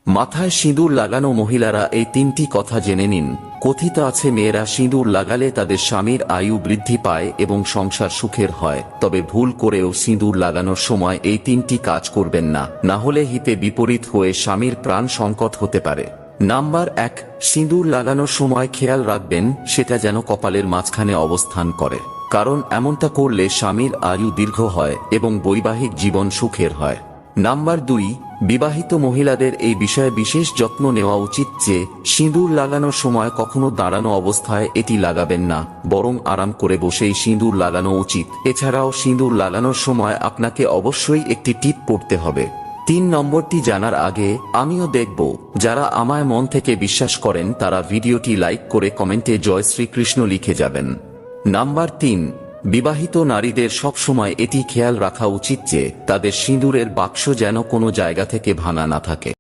মাথায় সিঁদুর লাগানো মহিলারা এই তিনটি কথা জেনে নিন। কথিত আছে মেয়েরা সিঁদুর লাগালে তাদের স্বামীর আয়ু বৃদ্ধি পায় এবং সংসার সুখের হয়। তবে ভুল করেও সিঁদুর লাগানোর সময় এই তিনটি কাজ করবেন না, না হলে হিতে বিপরীত হয়ে স্বামীর প্রাণ সংকট হতে পারে। নাম্বার 1, সিঁদুর লাগানোর সময় খেয়াল রাখবেন সেটা যেন কপালের মাঝখানে অবস্থান করে, কারণ এমনটা করলে স্বামীর আয়ু দীর্ঘ হয় এবং বৈবাহিক জীবন সুখের হয়। নাম্বার 2, বিবাহিত মহিলাদের এই বিষয়ে বিশেষ যত্ন নেওয়া উচিত যে সিঁদুর লাগানোর সময় কখনো দাঁড়ানো অবস্থায় এটি লাগাবেন না, বরং আরাম করে বসেই সিঁদুর লাগানো উচিত। এছাড়াও সিঁদুর লাগানোর সময় আপনাকে অবশ্যই একটি টিপ পড়তে হবে। 3 নম্বরটি জানার আগে আমিও দেখব যারা আমায় মন থেকে বিশ্বাস করেন তারা ভিডিওটি লাইক করে কমেন্টে জয় শ্রীকৃষ্ণ লিখে যাবেন। নাম্বার 3, বিবাহিত নারীদের সবসময় এটি খেয়াল রাখা উচিত যে তাদের সিঁদুরের বাক্স যেন কোনো জায়গা থেকে ভাঙা না থাকে।